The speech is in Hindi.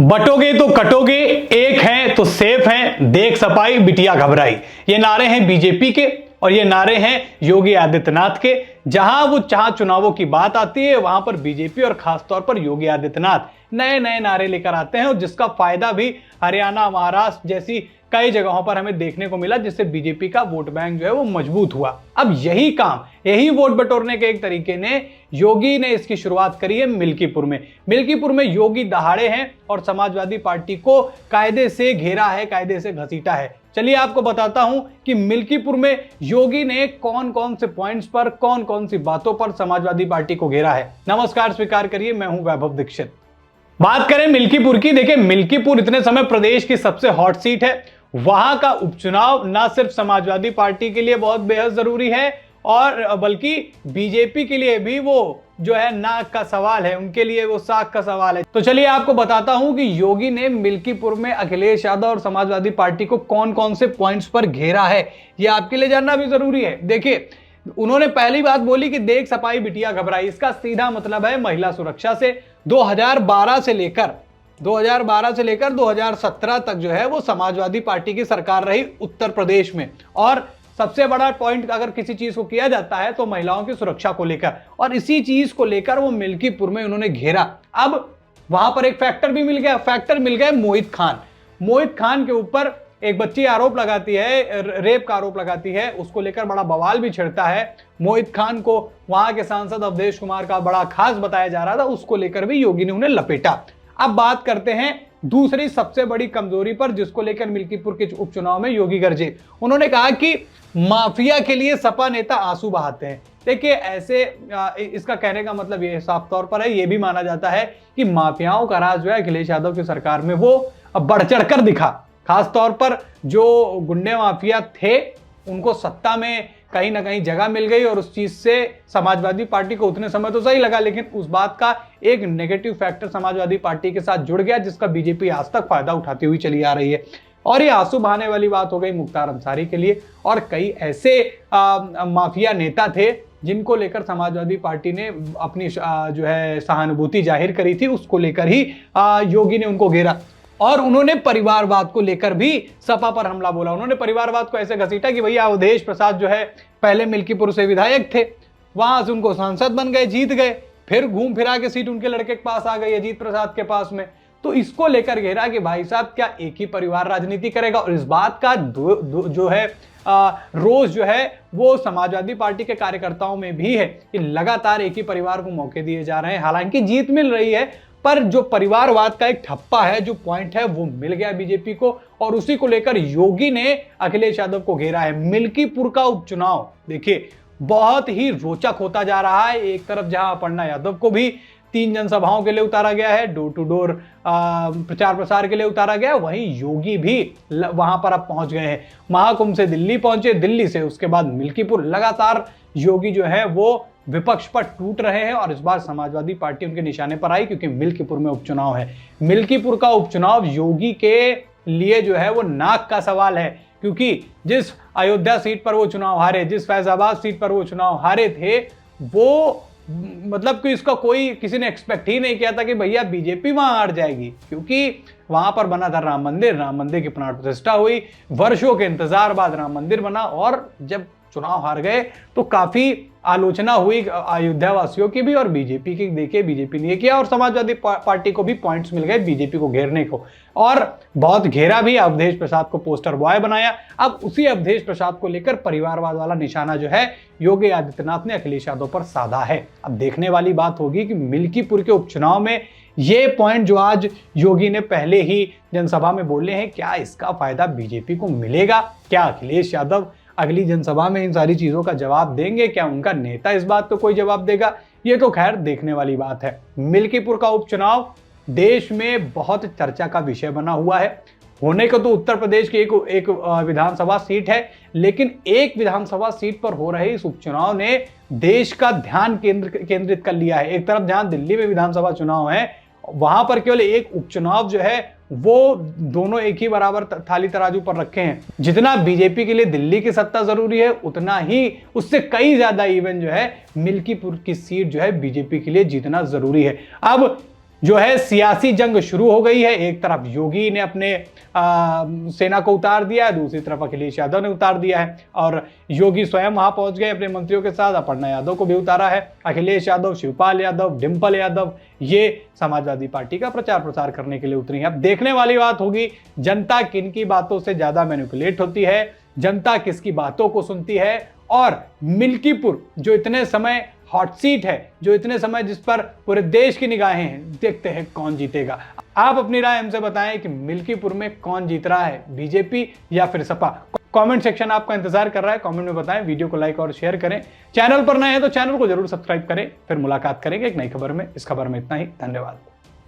बटोगे तो कटोगे, एक हैं तो सेफ हैं, देख सपाई बिटिया घबराई। ये नारे हैं बीजेपी के और ये नारे हैं योगी आदित्यनाथ के। जहां चुनावों की बात आती है वहां पर बीजेपी और खासतौर पर योगी आदित्यनाथ नए नए नारे लेकर आते हैं और जिसका फायदा भी हरियाणा, महाराष्ट्र जैसी कई जगहों पर हमें देखने को मिला, जिससे बीजेपी का वोट बैंक जो है वो मजबूत हुआ। अब यही वोट बटोरने के एक तरीके ने योगी ने इसकी शुरुआत करी है मिल्कीपुर में। मिल्कीपुर में योगी दहाड़े हैं और समाजवादी पार्टी को कायदे से घेरा है, कायदे से घसीटा है। चलिए आपको बताता हूं कि मिल्कीपुर में योगी ने कौन कौन से पॉइंट्स पर, कौन कौन सी बातों पर समाजवादी पार्टी को घेरा है। नमस्कार, स्वीकार करिए, मैं हूं वैभव दीक्षित। बात करें मिल्कीपुर की, देखिए मिल्कीपुर इतने समय प्रदेश की सबसे हॉट सीट है। वहां का उपचुनाव ना सिर्फ समाजवादी पार्टी के लिए बहुत बेहद जरूरी है और बल्कि बीजेपी के लिए भी वो जो है नाक का सवाल है, उनके लिए वो साख का सवाल है। तो चलिए आपको बताता हूं कि योगी ने मिल्कीपुर में अखिलेश यादव और समाजवादी पार्टी को कौन कौन से पॉइंट्स पर घेरा है, ये आपके लिए जानना भी जरूरी है। देखिए, उन्होंने पहली बात बोली कि देख सपाई बिटिया घबराई। इसका सीधा मतलब है महिला सुरक्षा से। 2012 से लेकर 2017 तक जो है वो समाजवादी पार्टी की सरकार रही उत्तर प्रदेश में, और सबसे बड़ा पॉइंट अगर किसी चीज को किया जाता है तो महिलाओं की सुरक्षा को लेकर, और इसी चीज को लेकर वो मिल्कीपुर में उन्होंने घेरा। अब वहां पर एक फैक्टर भी मिल गया मोहित खान के ऊपर एक बच्ची आरोप लगाती है, रेप का आरोप लगाती है, उसको लेकर बड़ा बवाल भी छिड़ता है। मोहित खान को वहां के सांसद अवधेश कुमार का बड़ा खास बताया जा रहा था, उसको लेकर भी योगी ने उन्हें लपेटा। अब बात करते हैं दूसरी सबसे बड़ी कमजोरी पर, जिसको लेकर मिल्कीपुर के उपचुनाव में योगी गरजे। उन्होंने कहा कि माफिया के लिए सपा नेता आंसू बहाते हैं। देखिए, ऐसे इसका कहने का मतलब ये साफ तौर पर है, ये भी माना जाता है कि माफियाओं का राज जो है अखिलेश यादव की सरकार में वो बढ़ चढ़कर दिखा। खास तौर पर जो गुंडे माफिया थे उनको सत्ता में कहीं ना कहीं जगह मिल गई और उस चीज से समाजवादी पार्टी को उतने समय तो सही लगा, लेकिन उस बात का एक नेगेटिव फैक्टर समाजवादी पार्टी के साथ जुड़ गया, जिसका बीजेपी आज तक फायदा उठाती हुई चली आ रही है। और ये आंसू बहाने वाली बात हो गई मुख्तार अंसारी के लिए, और कई ऐसे माफिया नेता थे जिनको लेकर समाजवादी पार्टी ने अपनी जो है सहानुभूति जाहिर करी थी, उसको लेकर ही योगी ने उनको घेरा। और उन्होंने परिवारवाद को लेकर भी सपा पर हमला बोला। उन्होंने परिवारवाद को ऐसे घसीटा कि भैया अवधेश प्रसाद जो है पहले मिल्कीपुर से विधायक थे, वहां से उनको सांसद बन गए, जीत गए, फिर घूम फिरा के सीट उनके लड़के के पास आ गई, अजीत प्रसाद के पास में। तो इसको लेकर घेरा कि भाई साहब क्या एक ही परिवार राजनीति करेगा। और इस बात का जो है रोज जो है वो समाजवादी पार्टी के कार्यकर्ताओं में भी है कि लगातार एक ही परिवार को मौके दिए जा रहे हैं। हालांकि जीत मिल रही है, पर जो परिवारवाद का एक ठप्पा है, जो पॉइंट है, वो मिल गया बीजेपी को, और उसी को लेकर योगी ने अखिलेश यादव को घेरा है। मिल्कीपुर का उपचुनाव देखिए बहुत ही रोचक होता जा रहा है। एक तरफ जहां अपर्णा यादव को भी 3 जनसभाओं के लिए उतारा गया है, डोर टू डोर प्रचार प्रसार के लिए उतारा गया, वहीं योगी भी वहां पर अब पहुंच गए हैं। महाकुंभ से दिल्ली पहुंचे, दिल्ली से उसके बाद मिल्कीपुर। लगातार योगी जो है वो विपक्ष पर टूट रहे हैं और इस बार समाजवादी पार्टी उनके निशाने पर आई, क्योंकि मिल्कीपुर में उपचुनाव है। मिल्कीपुर का उपचुनाव योगी के लिए जो है वो नाक का सवाल है, क्योंकि जिस अयोध्या सीट पर वो चुनाव हारे, जिस फैजाबाद सीट पर वो चुनाव हारे थे, वो मतलब कि इसका किसी ने एक्सपेक्ट ही नहीं किया था कि भैया बीजेपी वहां हार जाएगी, क्योंकि वहां पर बना था राम मंदिर की प्राण प्रतिष्ठा हुई, वर्षों के इंतजार बाद राम मंदिर बना, और जब चुनाव हार गए तो काफी आलोचना हुई अयोध्या वासियों की भी और बीजेपी की। देखिए बीजेपी ने किया और समाजवादी पार्टी को भी पॉइंट्स मिल गए बीजेपी को घेरने को, और बहुत घेरा भी। अवधेश प्रसाद को पोस्टर बॉय बनाया। अब उसी अवधेश प्रसाद को लेकर परिवारवाद वाला निशाना जो है योगी आदित्यनाथ ने अखिलेश यादव पर साधा है। अब देखने वाली बात होगी कि मिल्कीपुर के उपचुनाव में ये पॉइंट जो आज योगी ने पहले ही जनसभा में बोले हैं, क्या इसका फायदा बीजेपी को मिलेगा? क्या अखिलेश यादव अगली जनसभा में इन सारी चीजों का जवाब देंगे? क्या उनका नेता इस बात को कोई जवाब देगा? ये तो खैर देखने वाली बात है। मिल्कीपुर का उपचुनाव देश में बहुत चर्चा का विषय बना हुआ है। होने को तो उत्तर प्रदेश की एक विधानसभा सीट है, लेकिन एक विधानसभा सीट पर हो रहे इस उपचुनाव ने देश का ध्यान केंद्रित कर लिया है। एक तरफ जहां दिल्ली में विधानसभा चुनाव है, वहां पर केवल एक उपचुनाव जो है वो दोनों एक ही बराबर थाली तराजू पर रखे हैं। जितना बीजेपी के लिए दिल्ली की सत्ता जरूरी है, उतना ही उससे कई ज्यादा इवन जो है मिल्कीपुर की सीट जो है बीजेपी के लिए जीतना जरूरी है। अब जो है सियासी जंग शुरू हो गई है। एक तरफ योगी ने अपने सेना को उतार दिया है, दूसरी तरफ अखिलेश यादव ने उतार दिया है और योगी स्वयं वहां पहुंच गए अपने मंत्रियों के साथ, अपर्णा यादव को भी उतारा है। अखिलेश यादव, शिवपाल यादव, डिंपल यादव ये समाजवादी पार्टी का प्रचार प्रसार करने के लिए उतरी है। अब देखने वाली बात होगी जनता किन की बातों से ज्यादा मैनिपुलेट होती है, जनता किसकी बातों को सुनती है, और मिल्कीपुर जो इतने समय हॉट सीट है, जो इतने समय जिस पर पूरे देश की निगाहें हैं, देखते हैं कौन जीतेगा। आप अपनी राय हमसे बताएं कि मिल्कीपुर में कौन जीत रहा है, बीजेपी या फिर सपा। कमेंट सेक्शन आपका इंतजार कर रहा है, कमेंट में बताएं। वीडियो को लाइक और शेयर करें। चैनल पर नए हैं तो चैनल को जरूर सब्सक्राइब करें। फिर मुलाकात करेंगे एक नई खबर में। इस खबर में इतना ही, धन्यवाद।